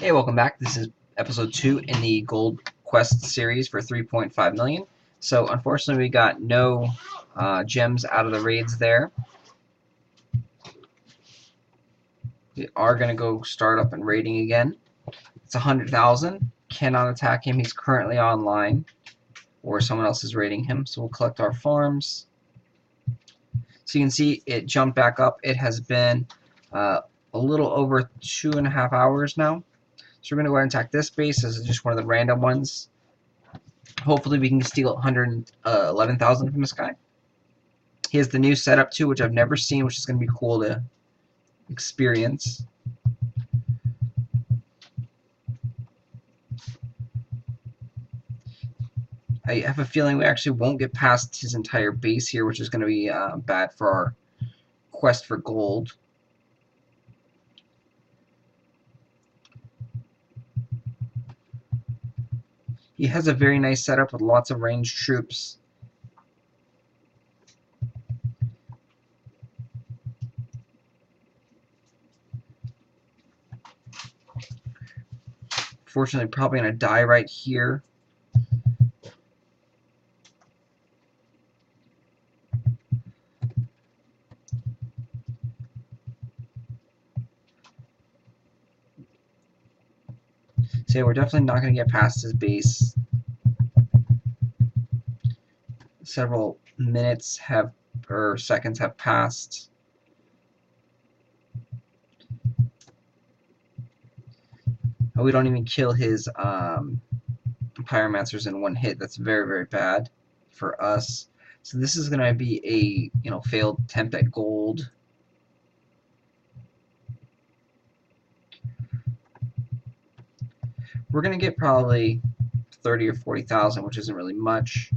Hey, welcome back. This is episode 2 in the Gold Quest series for 3.5 million. So, unfortunately, we got no gems out of the raids there. We are going to go start up and raiding again. It's 100,000. Cannot attack him. He's currently online, or someone else is raiding him. So, we'll collect our farms. So, you can see it jumped back up. It has been a little over 2.5 hours now. So we're going to go ahead and attack this base. This is just one of the random ones. Hopefully we can steal 111,000 from this guy. He has the new setup too, which I've never seen, which is going to be cool to experience. I have a feeling we actually won't get past his entire base here, which is going to be bad for our quest for gold. He has a very nice setup with lots of ranged troops. Fortunately, probably going to die right here. So yeah, we're definitely not going to get past his base. Several minutes have, or seconds have passed. We don't even kill his pyromancers in one hit. That's very, very bad for us. So this is going to be a failed attempt at gold. We're going to get probably 30 or 40,000, which isn't really much.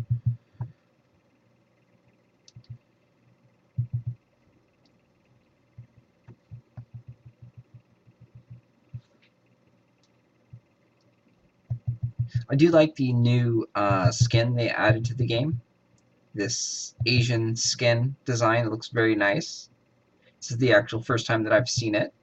I do like the new skin they added to the game. This Asian skin design, it looks very nice. This is the actual first time that I've seen it.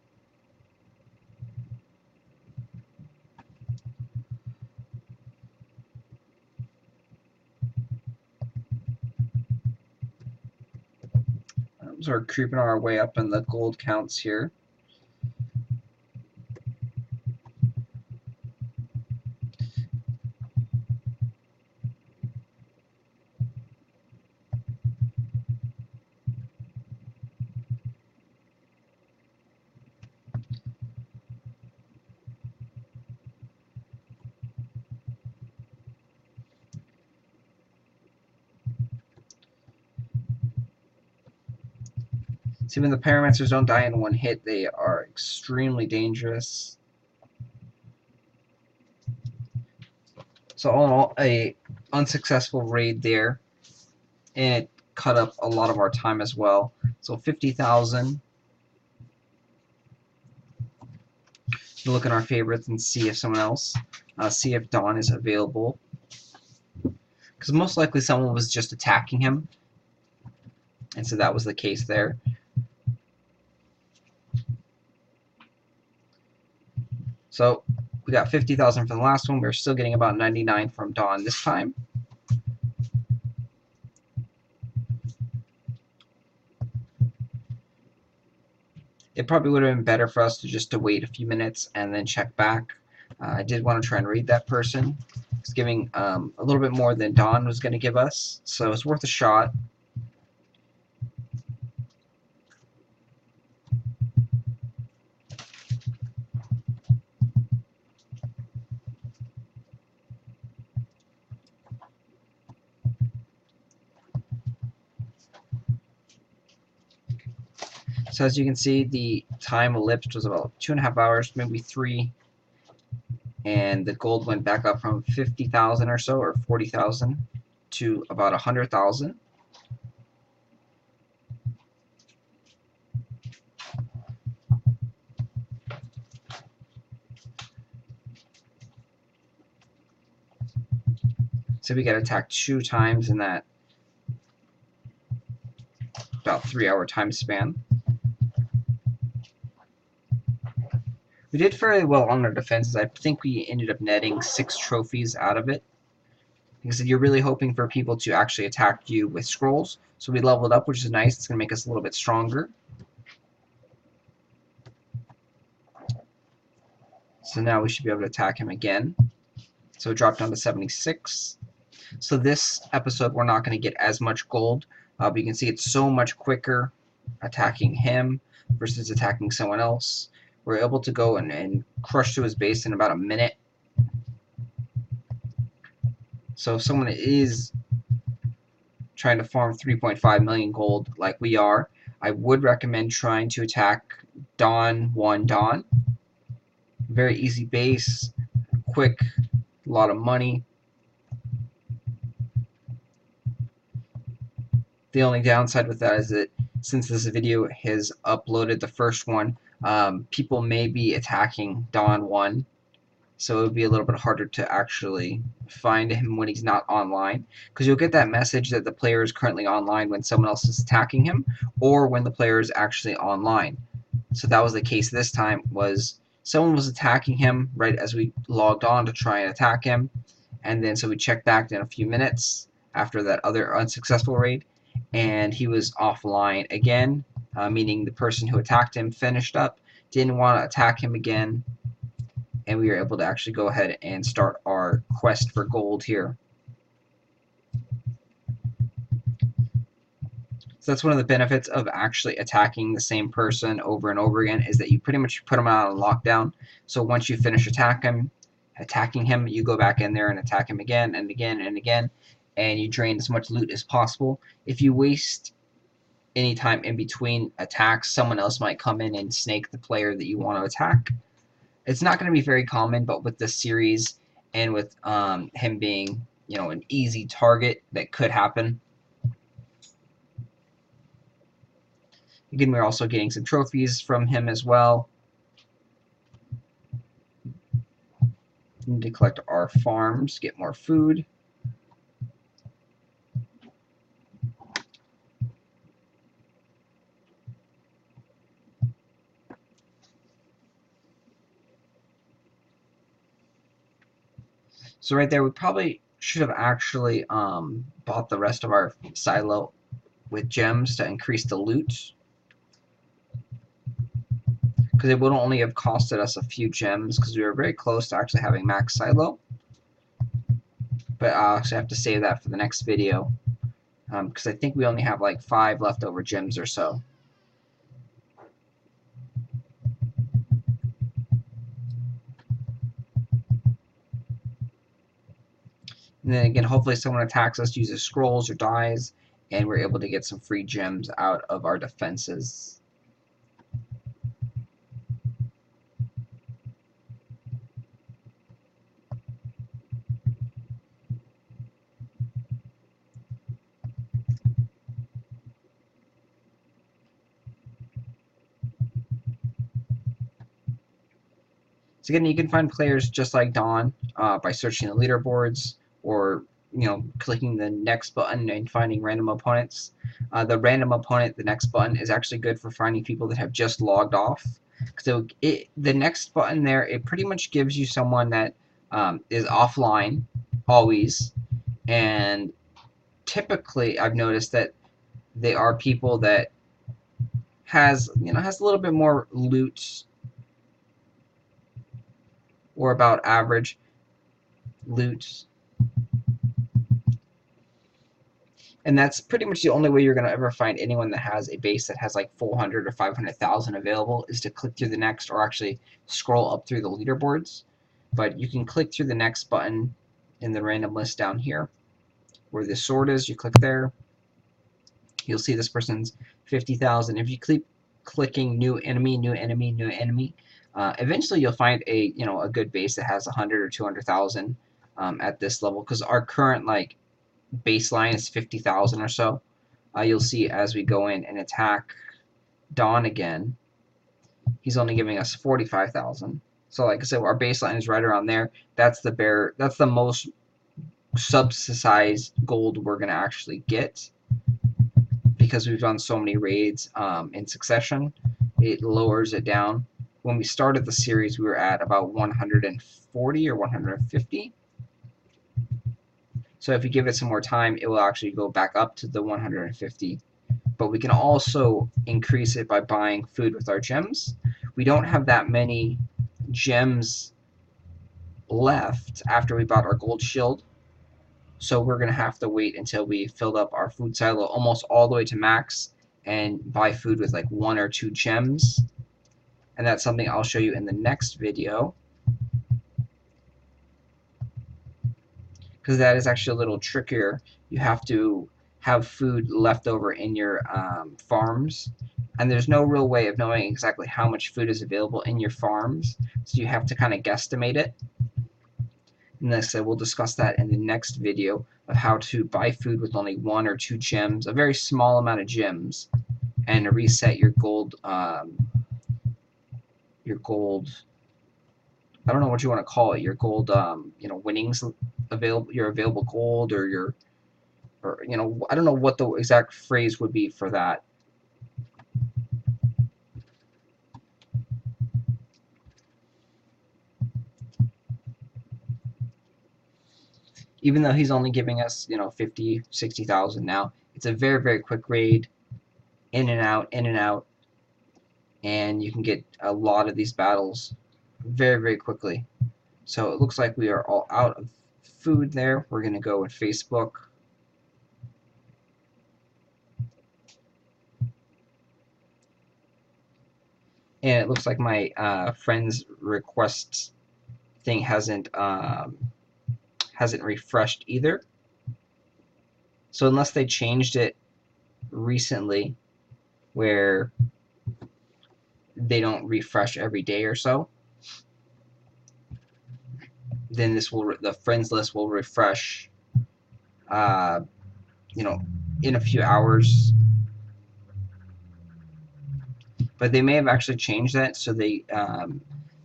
So we're creeping our way up in the gold counts here. See, when the pyromancers don't die in one hit, they are extremely dangerous. So all in all, a unsuccessful raid there, and it cut up a lot of our time as well. So 50,000. We'll look at our favorites and see if someone else, see if Dawn is available. Because most likely someone was just attacking him, and so that was the case there. So we got 50,000 from the last one. We're still getting about 99 from Dawn this time. It probably would have been better for us to wait a few minutes and then check back. I did want to try and read that person. It's giving a little bit more than Dawn was going to give us, so it's worth a shot. So as you can see, the time elapsed was about 2.5 hours, maybe 3, and the gold went back up from 50,000 or so, or 40,000, to about 100,000. So we got attacked 2 times in that about 3-hour time span. We did fairly well on our defenses. I think we ended up netting 6 trophies out of it. Because you're really hoping for people to actually attack you with scrolls. So we leveled up, which is nice. It's going to make us a little bit stronger. So now we should be able to attack him again. So it dropped down to 76. So this episode we're not going to get as much gold. But you can see it's so much quicker attacking him versus attacking someone else. We're able to go and crush through his base in about a minute. So if someone is trying to farm 3.5 million gold like we are, I would recommend trying to attack Dawn 1 Dawn. Very easy base, quick, a lot of money. The only downside with that is that since this video has uploaded the first one, people may be attacking Dawn 1. So it would be a little bit harder to actually find him when he's not online. Because you'll get that message that the player is currently online when someone else is attacking him, or when the player is actually online. So that was the case this time, was someone was attacking him right as we logged on to try and attack him. And then so we checked back in a few minutes after that other unsuccessful raid, and he was offline again, meaning the person who attacked him finished up, didn't want to attack him again, and we were able to actually go ahead and start our quest for gold here. So that's one of the benefits of actually attacking the same person over and over again, is that you pretty much put them out on lockdown. So once you finish attacking him, you go back in there and attack him again and again and again, and you drain as much loot as possible. If you waste any time in between attacks, someone else might come in and snake the player that you want to attack. It's not going to be very common, but with this series and with him being, an easy target, that could happen. Again, we're also getting some trophies from him as well. We need to collect our farms, get more food. So right there, we probably should have actually bought the rest of our silo with gems to increase the loot, because it would only have costed us a few gems, because we were very close to actually having max silo. But I'll actually have to save that for the next video, because I think we only have like 5 leftover gems or so. And then again, hopefully someone attacks us, uses scrolls or dies, and we're able to get some free gems out of our defenses. So again, you can find players just like Dawn by searching the leaderboards, or clicking the next button and finding random opponents. The random opponent, the next button, is actually good for finding people that have just logged off. So the next button there, it pretty much gives you someone that is offline always, and typically I've noticed that they are people that has a little bit more loot, or about average loot. And that's pretty much the only way you're going to ever find anyone that has a base that has like 400 or 500,000 available, is to click through the next, or actually scroll up through the leaderboards. But you can click through the next button in the random list down here, where the sword is. You click there, you'll see this person's 50,000. If you keep clicking new enemy, new enemy, new enemy, eventually you'll find a good base that has 100 or 200,000 at this level, because our current baseline is 50,000 or so. You'll see as we go in and attack Dawn again, he's only giving us 45,000. So like I said, our baseline is right around there. That's the most subsidized gold we're going to actually get, because we've done so many raids in succession. It lowers it down, when we started the series, we were at about 140 or 150. So if you give it some more time, it will actually go back up to the 150. But we can also increase it by buying food with our gems. We don't have that many gems left after we bought our gold shield. So we're going to have to wait until we filled up our food silo almost all the way to max and buy food with like 1 or 2 gems. And that's something I'll show you in the next video, because that is actually a little trickier. You have to have food left over in your farms, and there's no real way of knowing exactly how much food is available in your farms, so you have to kind of guesstimate it. And like I said, we'll discuss that in the next video of how to buy food with only 1 or 2 gems, a very small amount of gems, and reset your gold, I don't know what you want to call it, your gold, winnings available, your available gold, or I don't know what the exact phrase would be for that. Even though he's only giving us, 50, 60,000 now, it's a very, very quick raid, in and out, and you can get a lot of these battles very, very quickly. So it looks like we are all out of food there. We're going to go with Facebook. And it looks like my friends request thing hasn't refreshed either. So unless they changed it recently, where they don't refresh every day or so, then the friends list will refresh, in a few hours. But they may have actually changed that, so they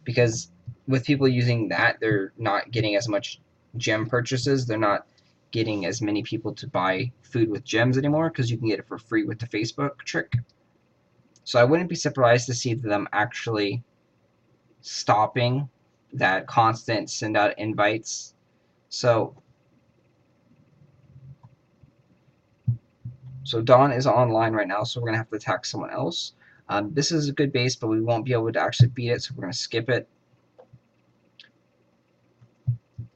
because with people using that, they're not getting as much gem purchases. They're not getting as many people to buy food with gems anymore, because you can get it for free with the Facebook trick. So I wouldn't be surprised to see them actually stopping that constant send out invites. So Dawn is online right now, so we're going to have to attack someone else. This is a good base, but we won't be able to actually beat it, so we're going to skip it.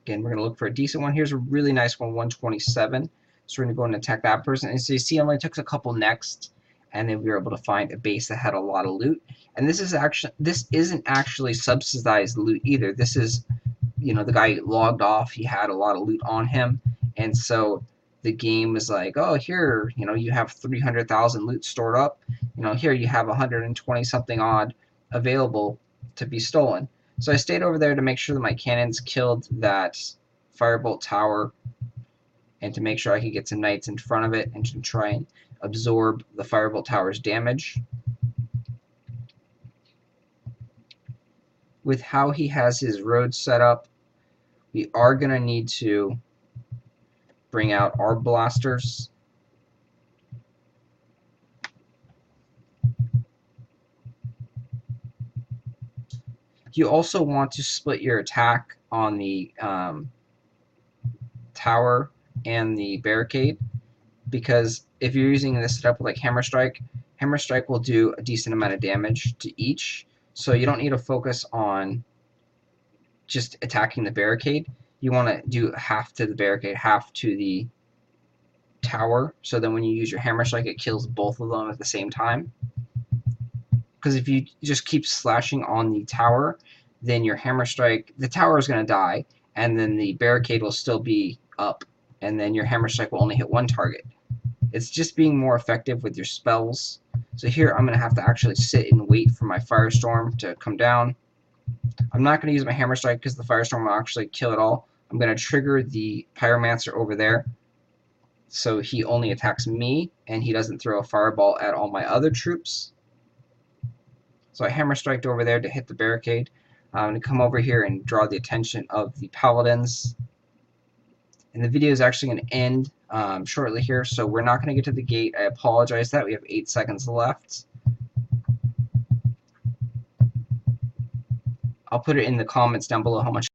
Again, we're going to look for a decent one. Here's a really nice one, 127. So we're going to go and attack that person. And so you see, it only took a couple next, and then we were able to find a base that had a lot of loot. And this isn't actually subsidized loot either. This is, the guy logged off. He had a lot of loot on him, and so the game was like, oh, here, you have 300,000 loot stored up. Here you have 120 something odd available to be stolen. So I stayed over there to make sure that my cannons killed that firebolt tower, and to make sure I could get some knights in front of it and to try and absorb the firebolt tower's damage. With how he has his road set up, we are going to need to bring out our blasters. You also want to split your attack on the tower and the barricade, because if you're using this setup with like Hammer Strike will do a decent amount of damage to each. So you don't need to focus on just attacking the barricade. You want to do half to the barricade, half to the tower, so then when you use your Hammer Strike, it kills both of them at the same time. Because if you just keep slashing on the tower, then your Hammer Strike, the tower is going to die, and then the barricade will still be up, and then your Hammer Strike will only hit one target. It's just being more effective with your spells. So here I'm going to have to actually sit and wait for my Firestorm to come down. I'm not going to use my Hammer Strike because the Firestorm will actually kill it all. I'm going to trigger the Pyromancer over there, so he only attacks me, and he doesn't throw a fireball at all my other troops. So I Hammer Striked over there to hit the barricade. I'm going to come over here and draw the attention of the Paladins. And the video is actually going to end shortly here, so we're not going to get to the gate. I apologize that we have 8 seconds left. I'll put it in the comments down below how much